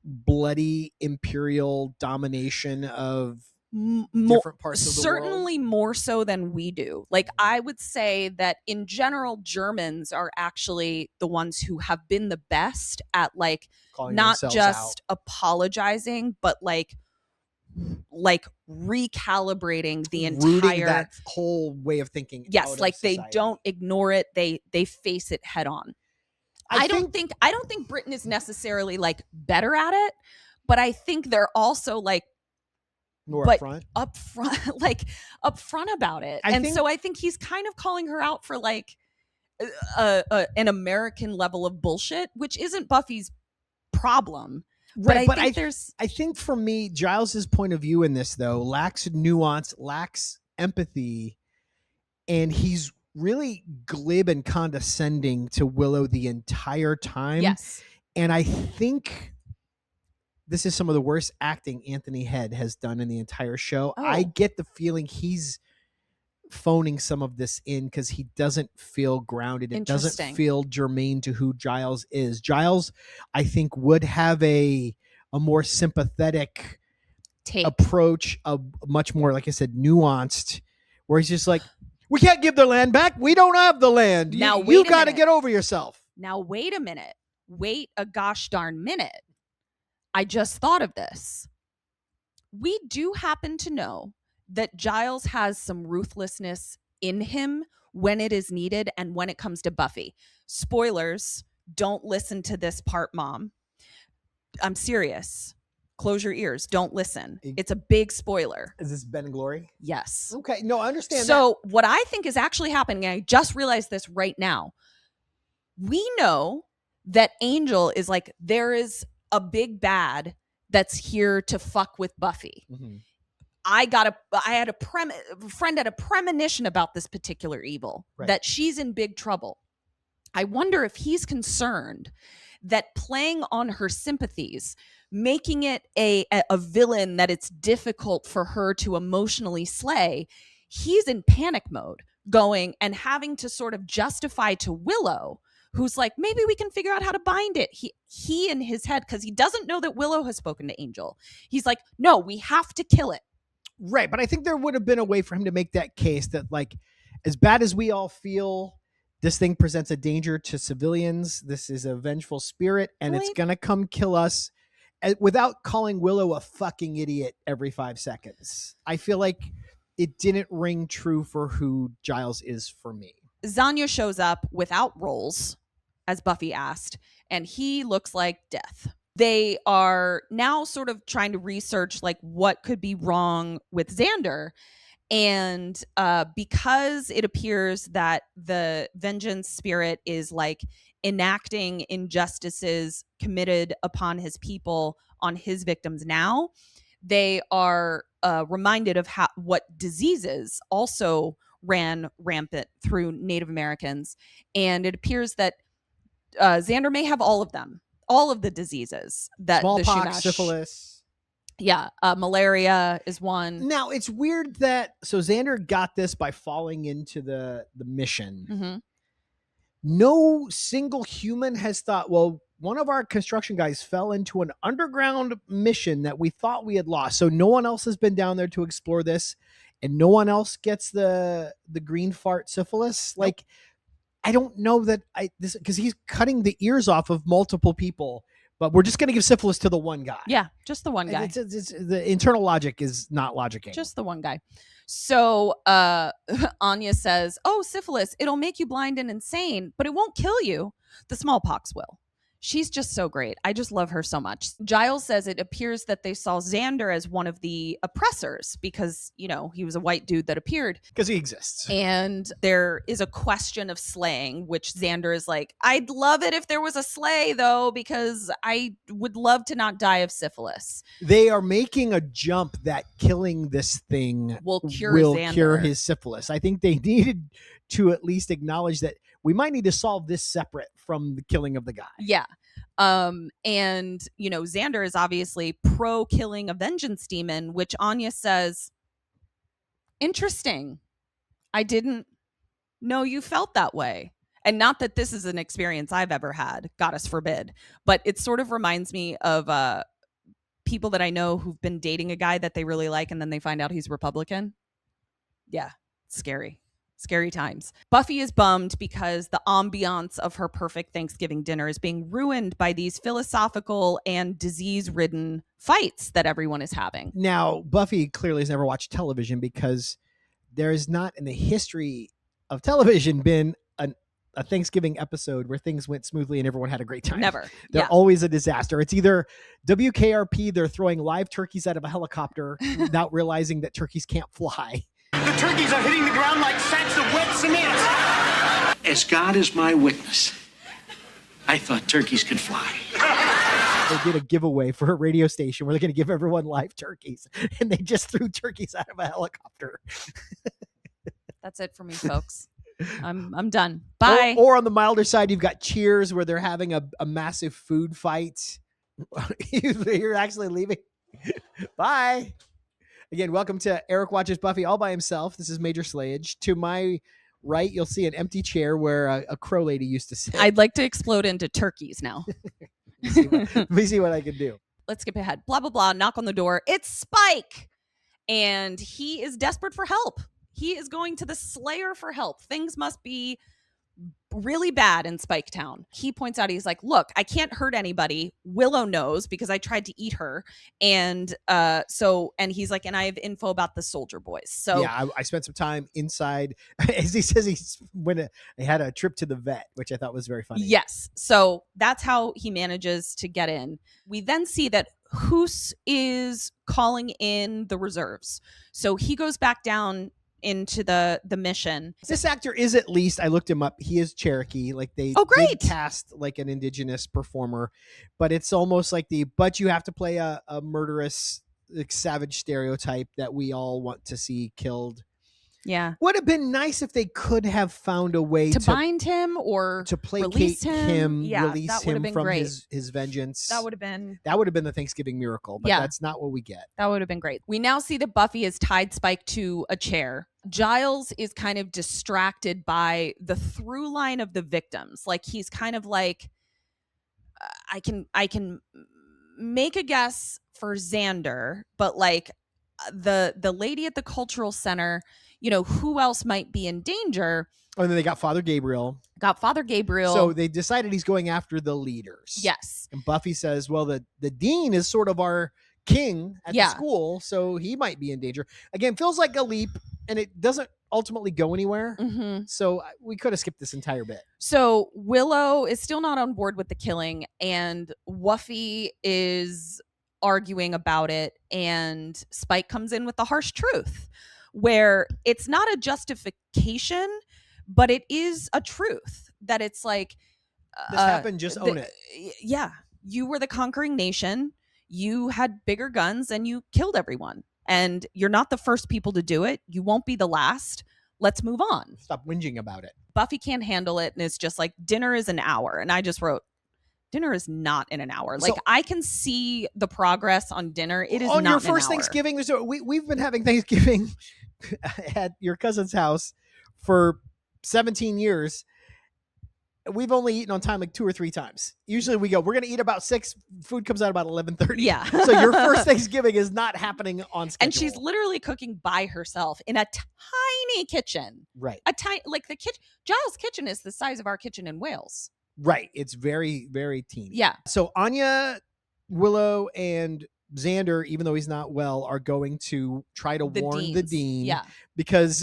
bloody imperial domination of different parts of the world? Certainly more so than we do. Like, I would say that in general, Germans are actually the ones who have been the best at like Calling not themselves just out. apologizing, but like recalibrating the Rooting entire that whole way of thinking. yes, out like of they society. don't ignore it, they face it head on. I don't think Britain is necessarily like better at it, but I think they're also like more upfront about it. So I think he's kind of calling her out for like an American level of bullshit, which isn't Buffy's problem. Right, but I think for me, Giles's point of view in this though lacks nuance, lacks empathy, and he's really glib and condescending to Willow the entire time. Yes. And I think this is some of the worst acting Anthony Head has done in the entire show. Oh. I get the feeling he's phoning some of this in because he doesn't feel grounded. It doesn't feel germane to who Giles is. Giles, I think, would have a more sympathetic approach, a much more, like I said, nuanced, where he's just like, we can't give their land back. We don't have the land. Now, you got to get over yourself. Now, wait a minute. Wait a gosh darn minute. I just thought of this. We do happen to know that Giles has some ruthlessness in him when it is needed and when it comes to Buffy. Spoilers, don't listen to this part, Mom. I'm serious. Close your ears. Don't listen. It's a big spoiler. Is this Ben and Glory? Yes. Okay. No, I understand So what I think is actually happening, and I just realized this right now, We know that Angel is like, there is a big bad that's here to fuck with Buffy. Mhm. I had a friend had a premonition about this particular evil, Right. that she's in big trouble. I wonder if he's concerned that playing on her sympathies, making it a villain that it's difficult for her to emotionally slay, he's in panic mode, going and having to sort of justify to Willow, who's like, maybe we can figure out how to bind it. He in his head, because he doesn't know that Willow has spoken to Angel, he's like, no, we have to kill it. Right. But I think there would have been a way for him to make that case that, like, as bad as we all feel, this thing presents a danger to civilians. This is a vengeful spirit, and it's Right. going to come kill us, without calling Willow a fucking idiot every 5 seconds. I feel like it didn't ring true for who Giles is for me. Zanya shows up without rolls, as Buffy asked, and he looks like death. They are now sort of trying to research like what could be wrong with Xander. And because it appears that the vengeance spirit is like enacting injustices committed upon his people on his victims now, they are reminded of what diseases also ran rampant through Native Americans. And it appears that Xander may have all of them, all of the diseases that Smallpox, the Shumash, syphilis. Yeah, malaria is one. Now, it's weird that Xander got this by falling into the mission. Mm-hmm. No single human has thought, well, one of our construction guys fell into an underground mission that we thought we had lost. So no one else has been down there to explore this, and no one else gets the green fart syphilis. Nope. Like, I don't know that because he's cutting the ears off of multiple people, but we're just going to give syphilis to the one guy. Yeah, just the one guy. It's the internal logic is not logicking. Just the one guy. So Anya says, oh, syphilis, it'll make you blind and insane, but it won't kill you. The smallpox will. She's just so great. I just love her so much. Giles says it appears that they saw Xander as one of the oppressors because, you know, he was a white dude that appeared. Because he exists. And there is a question of slaying, which Xander is like, I'd love it if there was a slay, though, because I would love to not die of syphilis. They are making a jump that killing this thing will cure his syphilis. I think they needed to at least acknowledge that we might need to solve this separate from the killing of the guy. Yeah. And, you know, Xander is obviously pro killing a vengeance demon, which Anya says, interesting. I didn't know you felt that way. And not that this is an experience I've ever had, goddess forbid, but it sort of reminds me of people that I know who've been dating a guy that they really like and then they find out he's Republican. Yeah, scary. Scary times. Buffy is bummed because the ambiance of her perfect Thanksgiving dinner is being ruined by these philosophical and disease-ridden fights that everyone is having. Now, Buffy clearly has never watched television because there is not in the history of television been a Thanksgiving episode where things went smoothly and everyone had a great time. Never. They're always a disaster. It's either WKRP, they're throwing live turkeys out of a helicopter without realizing that turkeys can't fly. The turkeys are hitting the ground like sacks of wet cement. As God is my witness, I thought turkeys could fly. They did a giveaway for a radio station where they're going to give everyone live turkeys, and they just threw turkeys out of a helicopter. That's it for me, folks. I'm done. Bye. Or on the milder side, you've got Cheers, where they're having a massive food fight. You're actually leaving. Bye. Again, welcome to Eric Watches Buffy all by himself. This is Major Slayage. To my right, you'll see an empty chair where a crow lady used to sit. I'd like to explode into turkeys now. Let me see what I can do. Let's skip ahead. Blah, blah, blah. Knock on the door. It's Spike. And he is desperate for help. He is going to the Slayer for help. Things must be really bad in Spike Town. He points out, he's like, look, I can't hurt anybody. Willow knows because I tried to eat her. And and he's like, and I have info about the soldier boys. So yeah, I spent some time inside. As he says, they had a trip to the vet, which I thought was very funny. Yes. So that's how he manages to get in. We then see that Hoos is calling in the reserves. So he goes back down into the mission. This actor is, at least I looked him up, he is Cherokee. Like they great. did cast like an indigenous performer, but it's almost like but you have to play a murderous, like, savage stereotype that we all want to see killed. Yeah. Would have been nice if they could have found a way to bind him or to placate release him. Yeah, release that would have him been from great. his vengeance. That would have been the Thanksgiving miracle, but that's not what we get. That would have been great. We now see that Buffy has tied Spike to a chair. Giles is kind of distracted by the through line of the victims. Like he's kind of like, I can make a guess for Xander, but like the lady at the cultural center, you know, who else might be in danger? Oh, and then they got Father Gabriel. So they decided he's going after the leaders. Yes. And Buffy says, well, the dean is sort of our king at the school, so he might be in danger. Again, feels like a leap, and it doesn't ultimately go anywhere. Mm-hmm. So we could have skipped this entire bit. So Willow is still not on board with the killing, and Wuffy is arguing about it, and Spike comes in with the harsh truth, where it's not a justification, but it is a truth that it's like this happened, just own it. Yeah, you were the conquering nation, you had bigger guns, and you killed everyone, and you're not the first people to do it, you won't be the last. Let's move on. Stop whinging about it. Buffy can't handle it, and it's just like, dinner is an hour. And I just wrote, dinner is not in an hour. Like, I can see the progress on dinner. It is on not your in first an hour. Thanksgiving. We've been having Thanksgiving at your cousin's house for 17 years. We've only eaten on time like 2 or 3 times. Usually we're going to eat about 6. Food comes out about 11:30. Yeah. So your first Thanksgiving is not happening on schedule. And she's literally cooking by herself in a tiny kitchen. Right. Like the kitchen. Giles' kitchen is the size of our kitchen in Wales. Right. It's very, very teeny. Yeah. So Anya, Willow, and Xander, even though he's not well, are going to try to warn the dean. Yeah. Because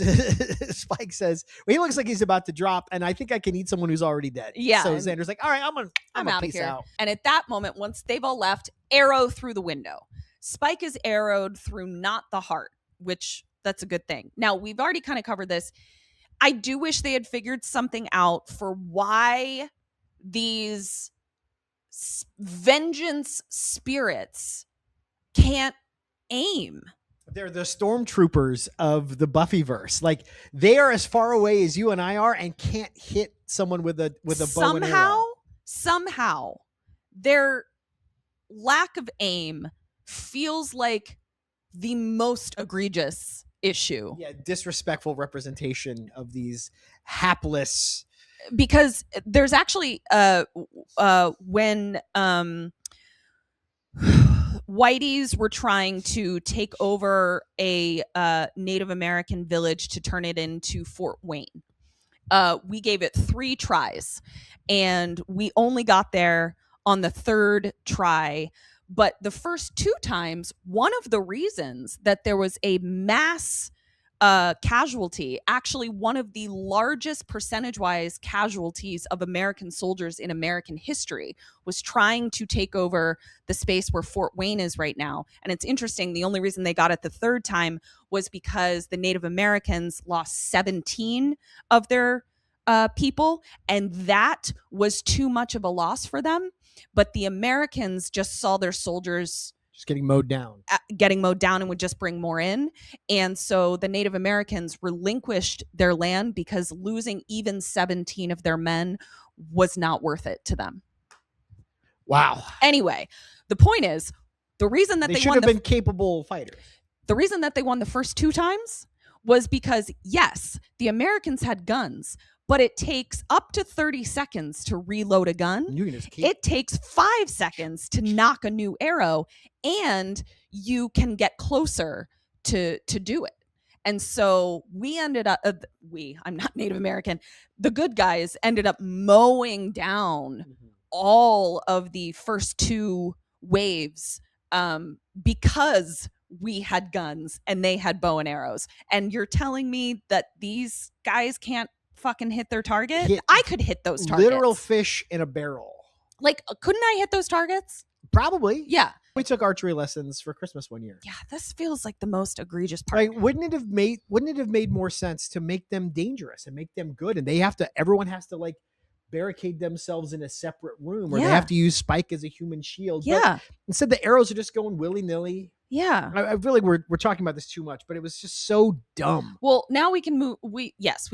Spike says, well, he looks like he's about to drop, and I think I can eat someone who's already dead. Yeah. So Xander's like, all right, I'm out of peace here. out. And at that moment, once they've all left, arrow through the window. Spike is arrowed through not the heart, which that's a good thing. Now, we've already kind of covered this. I do wish they had figured something out for why these vengeance spirits can't aim. They're the stormtroopers of the Buffyverse. Like, they are as far away as you and I are and can't hit someone with a bow and arrow. Somehow, their lack of aim feels like the most egregious issue. Yeah, disrespectful representation of these hapless. Because there's actually when Whiteys were trying to take over a Native American village to turn it into Fort Wayne. We gave it 3 tries, and we only got there on the 3rd try. But the first 2 times, one of the reasons that there was a mass casualty, actually one of the largest percentage-wise casualties of American soldiers in American history, was trying to take over the space where Fort Wayne is right now. And it's interesting, the only reason they got it the 3rd time was because the Native Americans lost 17 of their people, and that was too much of a loss for them. But the Americans just saw their soldiers just getting mowed down and would just bring more in. And so the Native Americans relinquished their land because losing even 17 of their men was not worth it to them. Wow. Anyway, the point is, the reason that they should have been capable fighters. The reason that they won the first 2 times was because, yes, the Americans had guns, but it takes up to 30 seconds to reload a gun. It takes 5 seconds to knock a new arrow, and you can get closer to do it. And so we ended up, I'm not Native American, the good guys ended up mowing down all of the first 2 waves because we had guns and they had bow and arrows. And you're telling me that these guys can't fucking hit their target? I could hit those targets. Literal fish in a barrel. Like, couldn't I hit those targets? Probably. Yeah. We took archery lessons for Christmas one year. Yeah, this feels like the most egregious part. Like, wouldn't it have made more sense to make them dangerous and make them good? And everyone has to like barricade themselves in a separate room, or they have to use Spike as a human shield. Yeah. But instead, the arrows are just going willy-nilly. Yeah. I feel like we're talking about this too much, but it was just so dumb. Well, now we can move. We've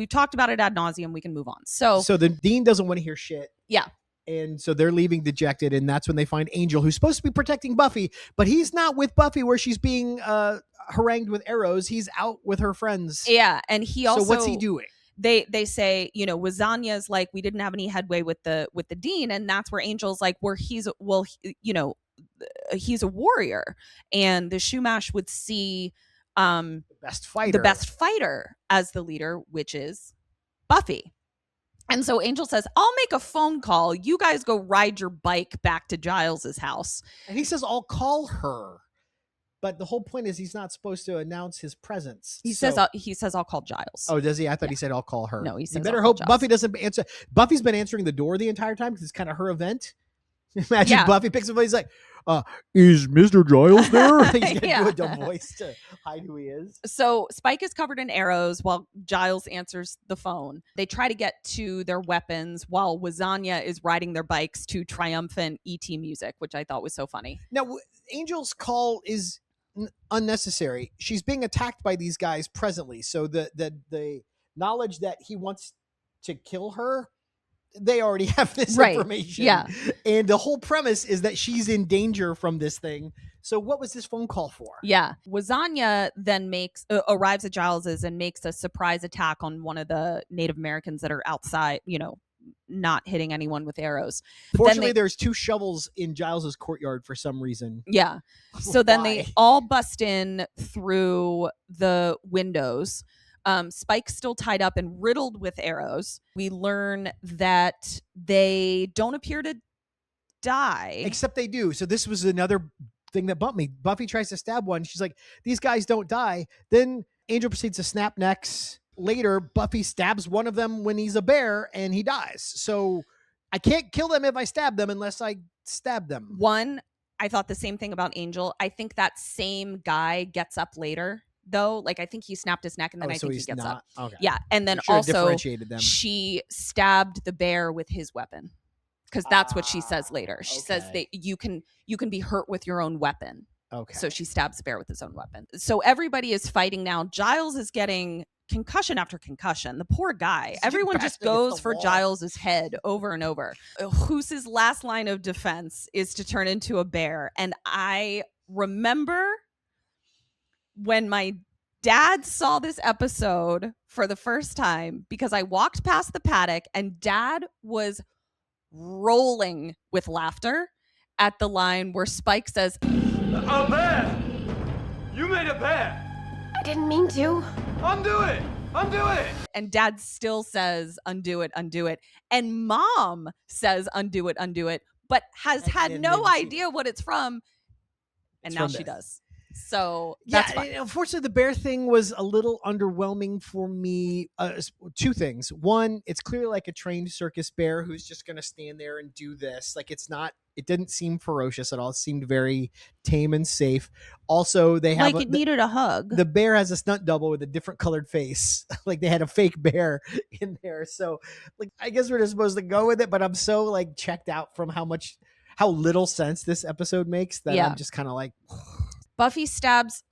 talked about it ad nauseum. We can move on. So the dean doesn't want to hear shit. Yeah. And so they're leaving dejected, and that's when they find Angel, who's supposed to be protecting Buffy, but he's not with Buffy where she's being harangued with arrows. He's out with her friends. Yeah, and he also. So what's he doing? They say, Wazanya's like, we didn't have any headway with the dean, and that's where Angel's like, he's a warrior, and the Shumash would see the best fighter as the leader, which is Buffy. And so Angel says, I'll make a phone call. You guys go ride your bike back to Giles's house. And he says, I'll call her. But the whole point is he's not supposed to announce his presence. He says, I'll call Giles. Oh, does he? I thought he said, I'll call her. No, he says, you better hope Buffy doesn't answer. Buffy's been answering the door the entire time because it's kind of her event. Imagine Buffy picks up and he's like, is Mr. Giles there? He's going to do a dumb voice to hide who he is. So Spike is covered in arrows while Giles answers the phone. They try to get to their weapons while Wazanya is riding their bikes to triumphant ET music, which I thought was so funny. Now, Angel's call is unnecessary. She's being attacked by these guys presently. So the knowledge that he wants to kill her, they already have this information. Yeah. And the whole premise is that she's in danger from this thing. So what was this phone call for? Yeah. Wazanya then arrives at Giles's and makes a surprise attack on one of the Native Americans that are outside, not hitting anyone with arrows. But fortunately, there's 2 shovels in Giles's courtyard for some reason. Yeah. So then they all bust in through the windows. Spike's still tied up and riddled with arrows. We learn that they don't appear to die. Except they do. So this was another thing that bumped me. Buffy tries to stab one. She's like, these guys don't die. Then Angel proceeds to snap necks. Later, Buffy stabs one of them when he's a bear and he dies. So I can't kill them if I stab them unless I stab them. One, I thought the same thing about Angel. I think that same guy gets up later. Though, like, I think he snapped his neck and then I think he gets up. Okay. Yeah. And then also she stabbed the bear with his weapon because that's what she says later. She says that you can be hurt with your own weapon. Okay. So she stabs the bear with his own weapon. So everybody is fighting now. Giles is getting concussion after concussion. The poor guy. Everyone just goes for Giles's head over and over. Hoot's last line of defense is to turn into a bear. And I remember when my dad saw this episode for the first time, because I walked past the paddock and Dad was rolling with laughter at the line where Spike says, "A bear! You made a bear! I didn't mean to. Undo it! Undo it!" And Dad still says, "Undo it, undo it." And Mom says, "Undo it," but has had no idea what it's from. And now she does. So that's fine. Unfortunately, the bear thing was a little underwhelming for me. 2 things. One, it's clearly like a trained circus bear who's just going to stand there and do this. Like, it didn't seem ferocious at all. It seemed very tame and safe. Also, they have it needed a hug. The bear has a stunt double with a different colored face. Like, they had a fake bear in there. So, like, I guess we're just supposed to go with it, but I'm so like checked out from how little sense this episode makes that I'm just kind of like. Buffy stabs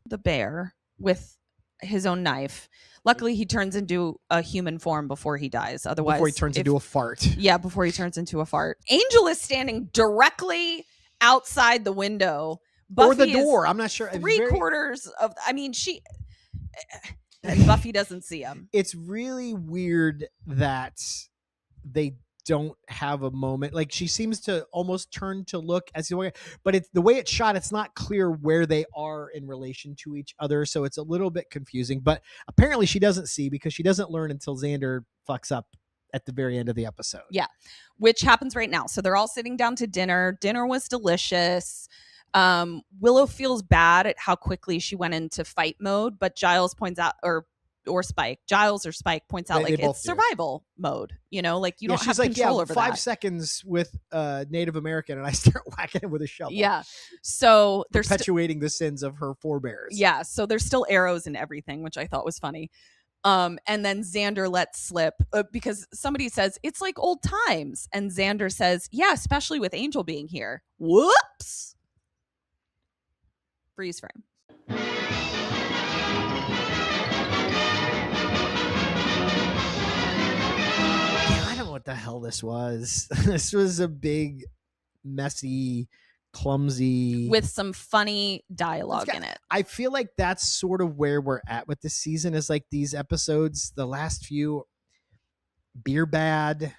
the bear with his own knife. Luckily, he turns into a human form before he dies. Otherwise, before he turns into a fart. Yeah, before he turns into a fart. Angel is standing directly outside the window. Buffy or the door. I'm not sure. Three-quarters of. I mean, Buffy doesn't see him. It's really weird that they don't have a moment. Like, she seems to almost turn to look as the way, but it's the way it's shot. It's not clear where they are in relation to each other. So it's a little bit confusing, but apparently she doesn't see because she doesn't learn until Xander fucks up at the very end of the episode. Yeah. Which happens right now. So they're all sitting down to dinner. Dinner was delicious. Willow feels bad at how quickly she went into fight mode, but Giles points out, or or Spike, Giles or Spike points out They like both it's do. survival mode, you know, like you don't have she's like, control over 5 that. seconds with Native American, and I start whacking it with a shovel. Yeah. So there's perpetuating the sins of her forebears. Yeah. So there's still arrows and everything, which I thought was funny. And then Xander lets slip because somebody says it's like old times. And Xander says, yeah, especially with Angel being here. Whoops. Freeze frame. I don't know what the hell this was. This was a big, messy, clumsy, with some funny dialogue in it. I feel like that's sort of where we're at with this season, is like these episodes, the last few, beer bad,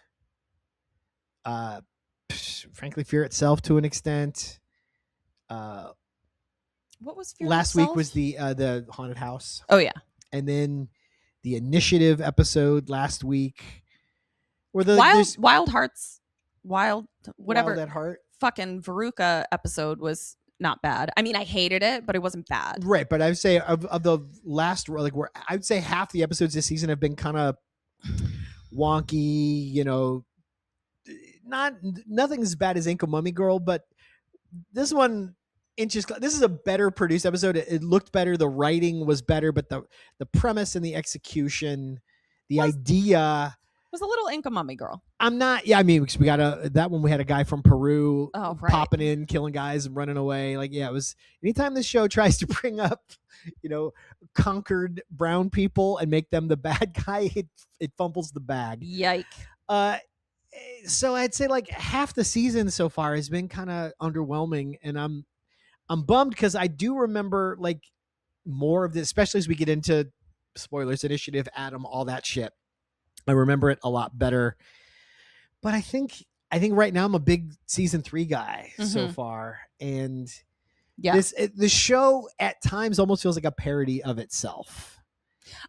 frankly, Fear Itself to an extent. What was Fear last Itself? week was the haunted house. Oh yeah. And then the Initiative episode last week, where the Wild Hearts, whatever. Wild at Heart. Fucking Veruca episode was not bad. I mean, I hated it, but it wasn't bad. Right, but I would say of the last, like, where I would say half the episodes this season have been kind of wonky. You know, nothing as bad as Inca Mummy Girl, but this one inches. This is a better produced episode. It looked better. The writing was better, but the premise and the execution, the idea. Was a little Inca Mummy Girl. I'm not. Yeah, I mean, we got that one. We had a guy from Peru popping in, killing guys and running away. Like, yeah, it was. Anytime this show tries to bring up, you know, conquered brown people and make them the bad guy, it fumbles the bag. Yike. So I'd say like half the season so far has been kind of underwhelming, and I'm bummed because I do remember like more of this, especially as we get into spoilers, Initiative, Adam, all that shit. I remember it a lot better, but I think right now I'm a big season 3 guy so far, and the show at times almost feels like a parody of itself.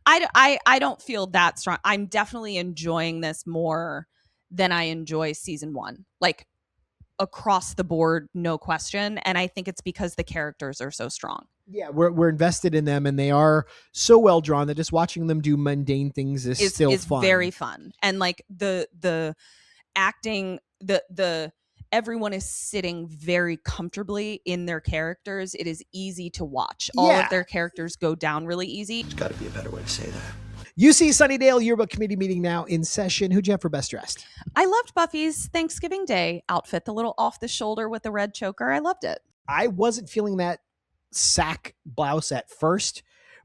I don't feel that strong. I'm definitely enjoying this more than I enjoy season 1, like across the board, no question. And I think it's because the characters are so strong. Yeah, we're invested in them, and they are so well drawn that just watching them do mundane things is still fun. Very fun. And like the acting, the everyone is sitting very comfortably in their characters. It is easy to watch. All of their characters go down really easy. There's got to be a better way to say that. UC Sunnydale Yearbook Committee meeting now in session. Who'd you have for best dressed? I loved Buffy's Thanksgiving Day outfit, the little off the shoulder with the red choker. I loved it. I wasn't feeling that sack blouse at first,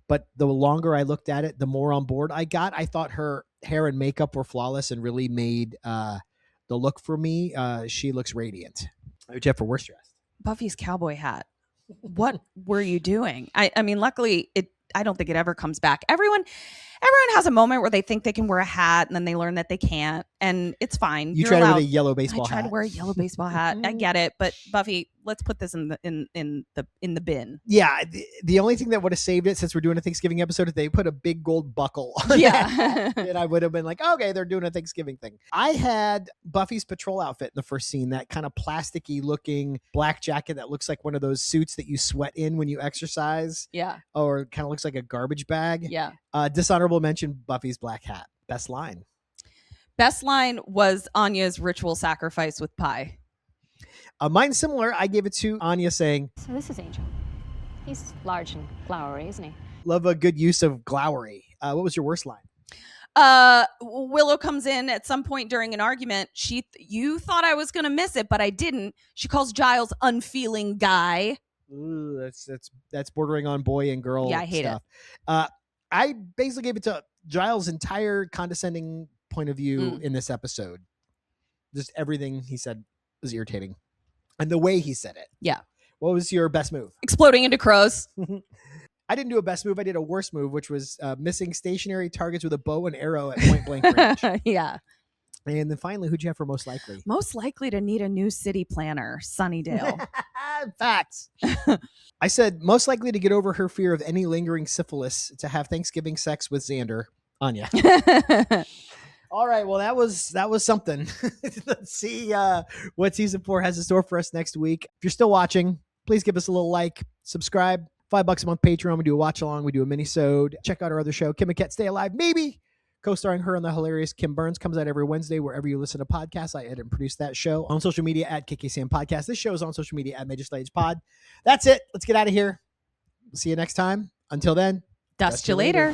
but the longer I looked at it, the more on board I got. I thought her hair and makeup were flawless and really made the look for me. She looks radiant. Who'd you have for worst dressed? Buffy's cowboy hat. What were you doing? I mean, luckily I don't think it ever comes back. Everyone has a moment where they think they can wear a hat and then they learn that they can't, and it's fine. You try to wear a yellow baseball hat. I try to wear a yellow baseball hat. I get it, but Buffy, let's put this in the bin. Yeah, the only thing that would have saved it, since we're doing a Thanksgiving episode, is they put a big gold buckle on that, and I would have been like, okay, they're doing a Thanksgiving thing. I had Buffy's patrol outfit in the first scene, that kind of plasticky looking black jacket that looks like one of those suits that you sweat in when you exercise. Yeah. Or kind of looks like a garbage bag. Yeah. Dishonorable mention, Buffy's black hat. Best line. Best line was Anya's ritual sacrifice with pie. Mine's similar. I gave it to Anya saying, "So this is Angel. He's large and flowery, isn't he?" Love a good use of glowery. What was your worst line? Willow comes in at some point during an argument. You thought I was going to miss it, but I didn't. She calls Giles unfeeling guy. Ooh, that's bordering on boy and girl. Yeah, I hate stuff. I basically gave it to Giles' entire condescending point of view in this episode. Just everything he said was irritating. And the way he said it. Yeah. What was your best move? Exploding into crows. I didn't do a best move. I did a worst move, which was missing stationary targets with a bow and arrow at point blank range. Yeah. And then finally, who'd you have for most likely? Most likely to need a new city planner, Sunnydale. Facts. I said most likely to get over her fear of any lingering syphilis to have Thanksgiving sex with Xander, Anya. All right, well that was something. Let's see what season 4 has in store for us next week. If you're still watching, please give us a little like, subscribe, $5 a month Patreon. We do a watch along. We do a mini-sode. Check out our other show, Kim and Ket Stay Alive, maybe. Co-starring her and the hilarious Kim Burns. Comes out every Wednesday wherever you listen to podcasts. I edit and produce that show. On social media at KKSAM Podcast. This show is on social media at Major Slayage Pod. That's it. Let's get out of here. We'll see you next time. Until then. Dust you later.